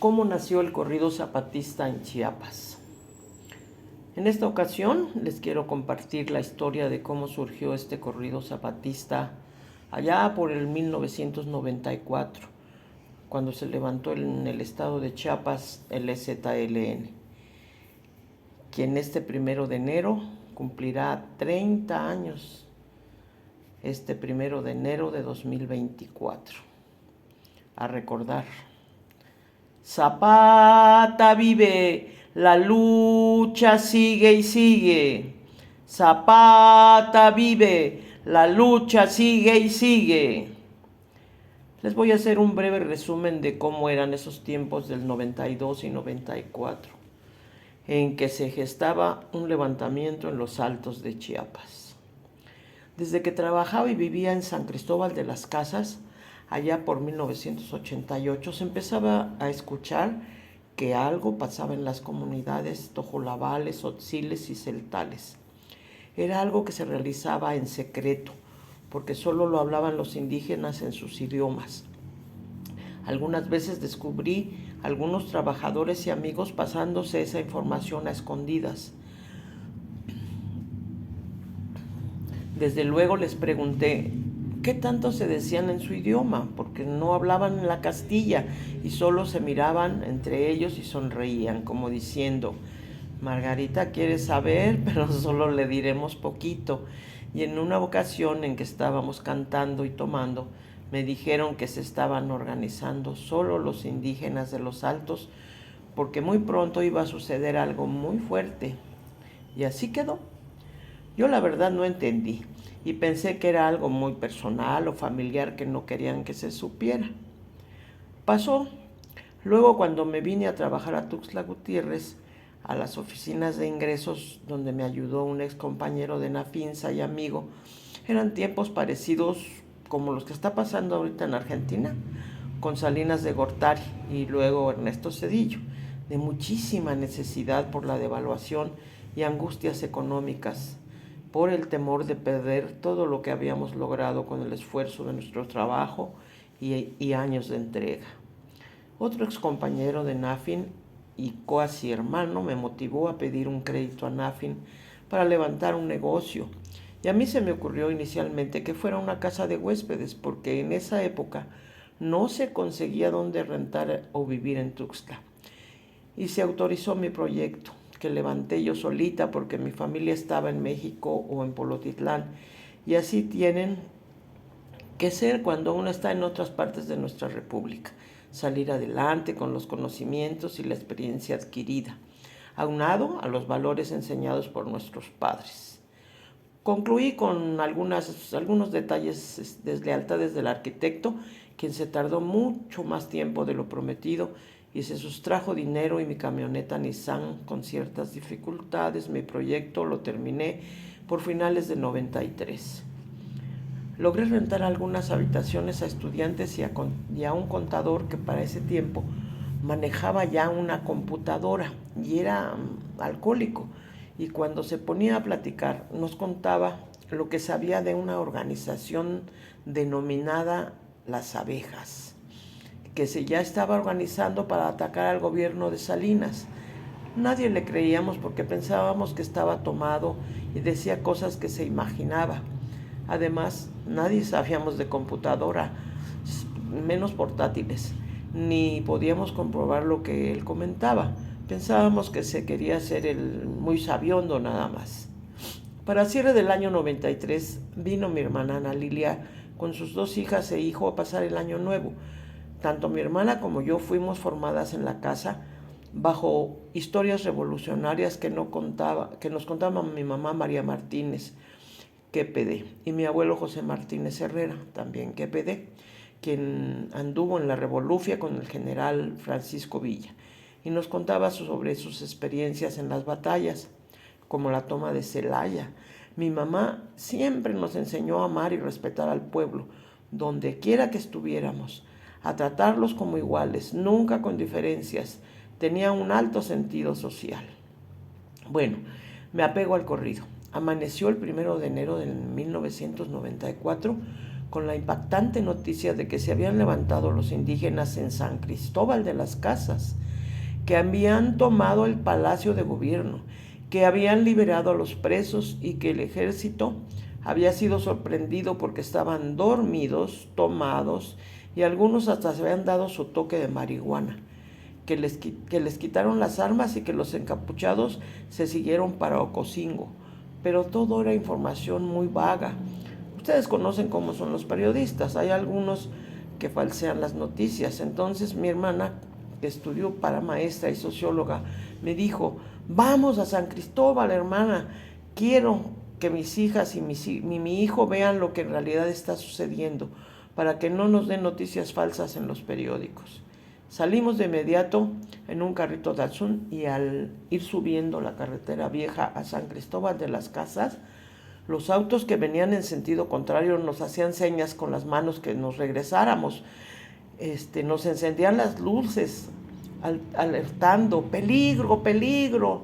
cómo nació el corrido zapatista en Chiapas. En esta ocasión les quiero compartir la historia de cómo surgió este corrido zapatista allá por el 1994, cuando se levantó en el estado de Chiapas el EZLN, quien este 1 de enero cumplirá 30 años, este 1 de enero de 2024. A recordar. Zapata vive, la lucha sigue y sigue. Zapata vive, la lucha sigue y sigue. Les voy a hacer un breve resumen de cómo eran esos tiempos del 92 y 94, en que se gestaba un levantamiento en los altos de Chiapas. Desde que trabajaba y vivía en San Cristóbal de las Casas, allá por 1988, se empezaba a escuchar que algo pasaba en las comunidades tojolabales, otziles y celtales. Era algo que se realizaba en secreto, porque solo lo hablaban los indígenas en sus idiomas. Algunas veces descubrí algunos trabajadores y amigos pasándose esa información a escondidas. Desde luego les pregunté qué tanto se decían en su idioma, porque no hablaban en la Castilla y solo se miraban entre ellos y sonreían, como diciendo: Margarita quiere saber, pero solo le diremos poquito. Y en una ocasión en que estábamos cantando y tomando, me dijeron que se estaban organizando solo los indígenas de los Altos, porque muy pronto iba a suceder algo muy fuerte. Y así quedó. Yo la verdad no entendí y pensé que era algo muy personal o familiar que no querían que se supiera. Pasó. Luego, cuando me vine a trabajar a Tuxtla Gutiérrez, a las oficinas de ingresos donde me ayudó un ex compañero de Nafinsa y amigo, eran tiempos parecidos como los que está pasando ahorita en Argentina, con Salinas de Gortari y luego Ernesto Zedillo, de muchísima necesidad por la devaluación y angustias económicas, por el temor de perder todo lo que habíamos logrado con el esfuerzo de nuestro trabajo y años de entrega. Otro ex compañero de Nafin y cuasi hermano me motivó a pedir un crédito a Nafin para levantar un negocio. Y a mí se me ocurrió inicialmente que fuera una casa de huéspedes, porque en esa época no se conseguía dónde rentar o vivir en Tuxtla. Y se autorizó mi proyecto, que levanté yo solita porque mi familia estaba en México o en Polotitlán. Y así tienen que ser cuando uno está en otras partes de nuestra república. Salir adelante con los conocimientos y la experiencia adquirida, aunado a los valores enseñados por nuestros padres. Concluí con algunos detalles de lealtades del arquitecto, quien se tardó mucho más tiempo de lo prometido y se sustrajo dinero y mi camioneta Nissan con ciertas dificultades. Mi proyecto lo terminé por finales de 93. Logré rentar algunas habitaciones a estudiantes y a un contador que para ese tiempo manejaba ya una computadora y era alcohólico. Y cuando se ponía a platicar nos contaba lo que sabía de una organización denominada Las Abejas, que se ya estaba organizando para atacar al gobierno de Salinas. Nadie le creíamos porque pensábamos que estaba tomado y decía cosas que se imaginaba. Además, nadie sabíamos de computadora, menos portátiles, ni podíamos comprobar lo que él comentaba. Pensábamos que se quería hacer el muy sabiondo nada más. Para cierre del año 93 vino mi hermana Ana Lilia con sus 2 hijas e hijo a pasar el año nuevo. Tanto mi hermana como yo fuimos formadas en la casa bajo historias revolucionarias que nos contaba mi mamá María Martínez, QPD, y mi abuelo José Martínez Herrera, también QPD, quien anduvo en la Revolufia con el general Francisco Villa, y nos contaba sobre sus experiencias en las batallas, como la toma de Celaya. Mi mamá siempre nos enseñó a amar y respetar al pueblo, donde quiera que estuviéramos, a tratarlos como iguales, nunca con diferencias. Tenía un alto sentido social. Bueno, me apego al corrido. Amaneció el 1 de enero de 1994 con la impactante noticia de que se habían levantado los indígenas en San Cristóbal de las Casas, que habían tomado el palacio de gobierno, que habían liberado a los presos y que el ejército había sido sorprendido porque estaban dormidos, tomados, y algunos hasta se habían dado su toque de marihuana, que les quitaron las armas y que los encapuchados se siguieron para Ocosingo. Pero todo era información muy vaga. Ustedes conocen cómo son los periodistas, hay algunos que falsean las noticias. Entonces mi hermana, que estudió para maestra y socióloga, me dijo: vamos a San Cristóbal, hermana, quiero que mis hijas y mi hijo vean lo que en realidad está sucediendo, para que no nos den noticias falsas en los periódicos. Salimos de inmediato en un carrito Datsun y al ir subiendo la carretera vieja a San Cristóbal de las Casas, los autos que venían en sentido contrario nos hacían señas con las manos que nos regresáramos. Nos encendían las luces, alertando: peligro, peligro.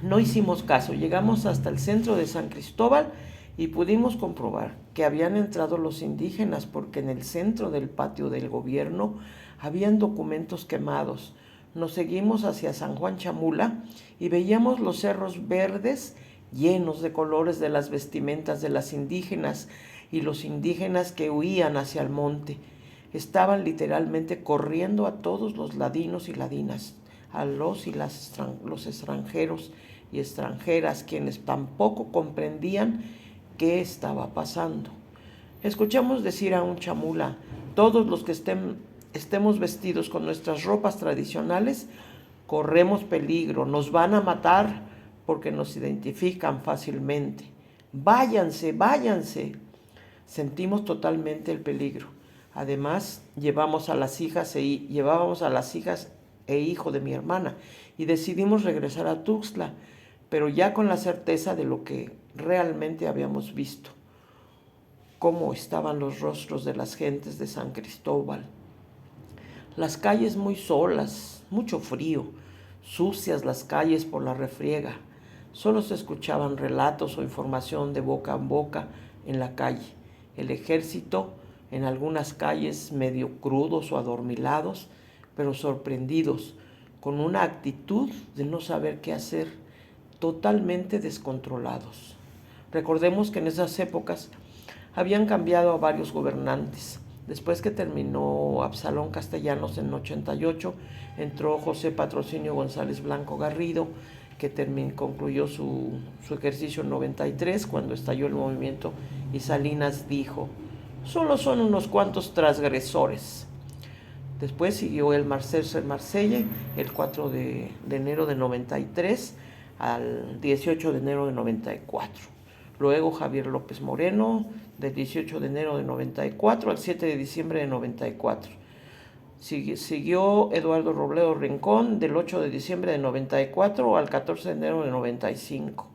No hicimos caso, llegamos hasta el centro de San Cristóbal y pudimos comprobar que habían entrado los indígenas, porque en el centro del patio del gobierno habían documentos quemados. Nos seguimos hacia San Juan Chamula y veíamos los cerros verdes llenos de colores de las vestimentas de las indígenas y los indígenas que huían hacia el monte. Estaban literalmente corriendo a todos los ladinos y ladinas, a los extranjeros y extranjeras, quienes tampoco comprendían qué estaba pasando. Escuchamos decir a un chamula: todos los que estemos vestidos con nuestras ropas tradicionales corremos peligro, nos van a matar porque nos identifican fácilmente. Váyanse, váyanse. Sentimos totalmente el peligro. Además, llevábamos a las hijas e hijo de mi hermana y decidimos regresar a Tuxtla, pero ya con la certeza de lo que realmente habíamos visto, cómo estaban los rostros de las gentes de San Cristóbal. Las calles muy solas, mucho frío, sucias las calles por la refriega. Solo se escuchaban relatos o información de boca en boca en la calle. El ejército en algunas calles medio crudos o adormilados, pero sorprendidos, con una actitud de no saber qué hacer, totalmente descontrolados. Recordemos que en esas épocas habían cambiado a varios gobernantes. Después que terminó Absalón Castellanos en 88, entró José Patrocinio González Blanco Garrido, que concluyó su ejercicio en 93, cuando estalló el movimiento, y Salinas dijo: solo son unos cuantos transgresores. Después siguió el Marsella, el 4 de enero de 93 al 18 de enero de 94. Luego Javier López Moreno, del 18 de enero de 94 al 7 de diciembre de 94. Siguió Eduardo Robledo Rincón, del 8 de diciembre de 94 al 14 de enero de 95.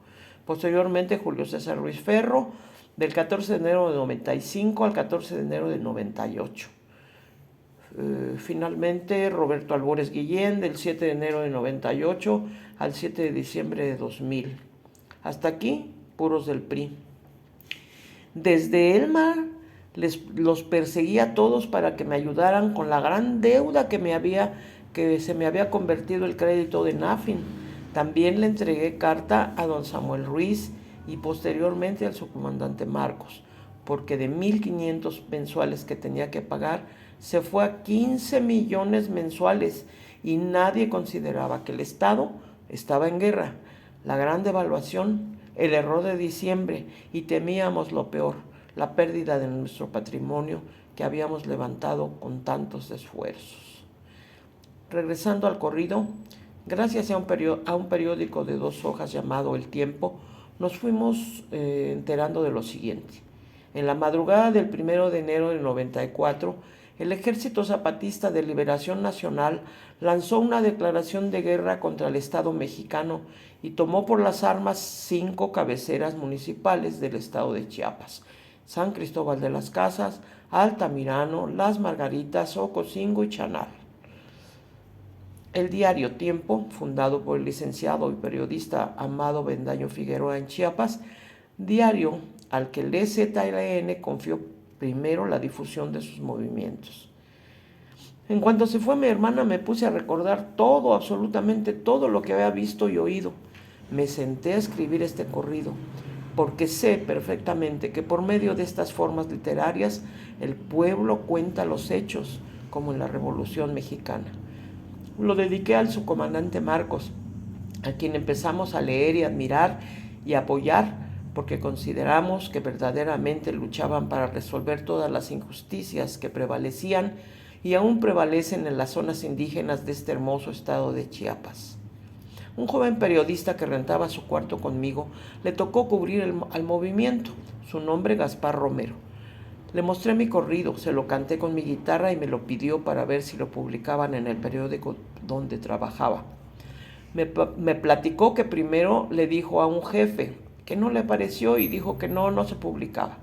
Posteriormente Julio César Ruiz Ferro, del 14 de enero de 95 al 14 de enero de 98. Finalmente Roberto Albores Guillén, del 7 de enero de 98 al 7 de diciembre de 2000. Hasta aquí, puros del PRI. Desde Elmar los perseguí a todos para que me ayudaran con la gran deuda que se me había convertido el crédito de Nafin. También le entregué carta a don Samuel Ruiz y posteriormente al subcomandante Marcos, porque de 1,500 mensuales que tenía que pagar, se fue a 15 millones mensuales y nadie consideraba que el Estado estaba en guerra. La gran devaluación, el error de diciembre, y temíamos lo peor, la pérdida de nuestro patrimonio que habíamos levantado con tantos esfuerzos. Regresando al corrido, gracias a un periódico de 2 hojas llamado El Tiempo, nos fuimos enterando de lo siguiente. En la madrugada del 1 de enero de 94, el Ejército Zapatista de Liberación Nacional lanzó una declaración de guerra contra el Estado mexicano y tomó por las armas 5 cabeceras municipales del estado de Chiapas: San Cristóbal de las Casas, Altamirano, Las Margaritas, Ocosingo y Chanal. El diario Tiempo, fundado por el licenciado y periodista Amado Bendaño Figueroa en Chiapas, diario al que el EZLN confió primero la difusión de sus movimientos. En cuanto se fue mi hermana, me puse a recordar todo, absolutamente todo lo que había visto y oído. Me senté a escribir este corrido, porque sé perfectamente que por medio de estas formas literarias el pueblo cuenta los hechos, como en la Revolución Mexicana. Lo dediqué al subcomandante Marcos, a quien empezamos a leer y admirar y apoyar, porque consideramos que verdaderamente luchaban para resolver todas las injusticias que prevalecían y aún prevalecen en las zonas indígenas de este hermoso estado de Chiapas. Un joven periodista que rentaba su cuarto conmigo le tocó cubrir al movimiento, su nombre Gaspar Romero. Le mostré mi corrido, se lo canté con mi guitarra y me lo pidió para ver si lo publicaban en el periódico donde trabajaba. Me platicó que primero le dijo a un jefe que no le pareció y dijo que no se publicaba.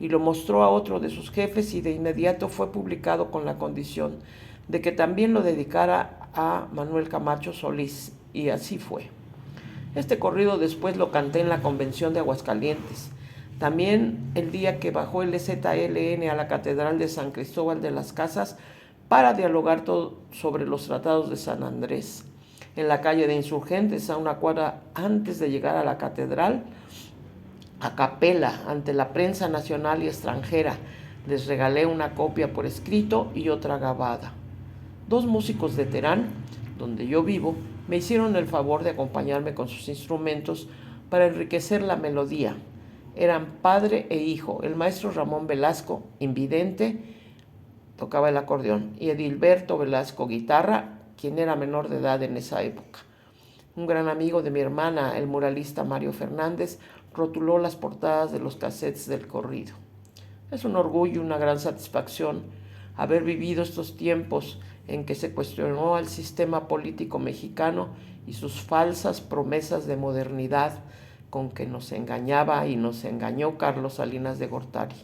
Y lo mostró a otro de sus jefes y de inmediato fue publicado con la condición de que también lo dedicara a Manuel Camacho Solís, y así fue. Este corrido después lo canté en la convención de Aguascalientes. También el día que bajó el EZLN a la Catedral de San Cristóbal de las Casas para dialogar todo sobre los tratados de San Andrés. En la calle de Insurgentes, a una cuadra antes de llegar a la catedral, a capela, ante la prensa nacional y extranjera, les regalé una copia por escrito y otra grabada. 2 músicos de Terán, donde yo vivo, me hicieron el favor de acompañarme con sus instrumentos para enriquecer la melodía. Eran padre e hijo, el maestro Ramón Velasco, invidente, tocaba el acordeón, y Edilberto Velasco, guitarra, quien era menor de edad en esa época. Un gran amigo de mi hermana, el muralista Mario Fernández, rotuló las portadas de los cassettes del corrido. Es un orgullo y una gran satisfacción haber vivido estos tiempos en que se cuestionó al sistema político mexicano y sus falsas promesas de modernidad con que nos engañaba y nos engañó Carlos Salinas de Gortari.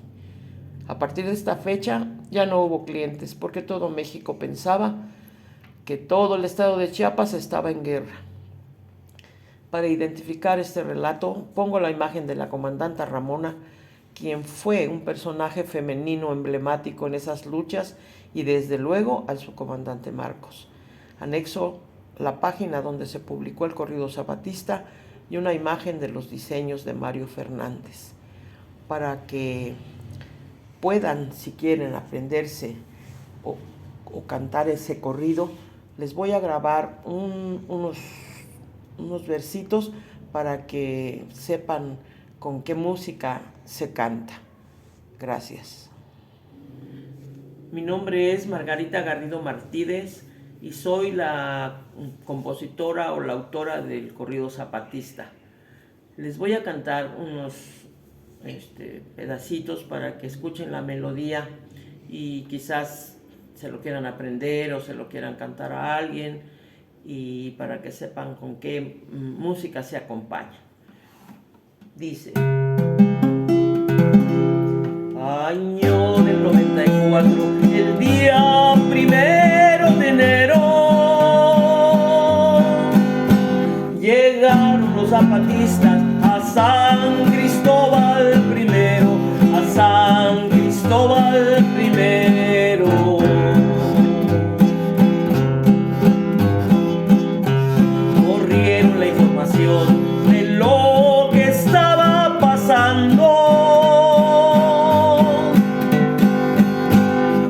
A partir de esta fecha ya no hubo clientes porque todo México pensaba que todo el estado de Chiapas estaba en guerra. Para identificar este relato pongo la imagen de la comandanta Ramona, quien fue un personaje femenino emblemático en esas luchas, y desde luego al subcomandante Marcos. Anexo la página donde se publicó el corrido zapatista y una imagen de los diseños de Mario Fernández, para que puedan, si quieren, aprenderse o cantar ese corrido. Les voy a grabar unos versitos para que sepan con qué música se canta. Gracias. Mi nombre es Margarita Garrido Martínez y soy la compositora o la autora del corrido zapatista. Les voy a cantar unos pedacitos para que escuchen la melodía y quizás se lo quieran aprender o se lo quieran cantar a alguien, y para que sepan con qué música se acompaña. Dice: año del 94, el día 1 de enero, llegaron los zapatistas a San Cristóbal primero, a San Cristóbal primero. Corrieron la información de lo que estaba pasando.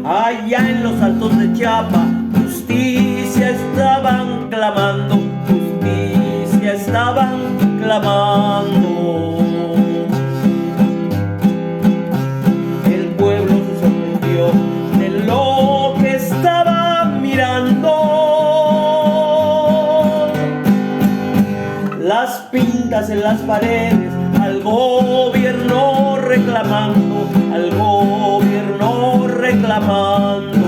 Allá en los altos de Chiapas, justicia estaban clamando, justicia estaban clamando. El pueblo se sorprendió de lo que estaba mirando. Las pintas en las paredes, al gobierno reclamando, al gobierno reclamando.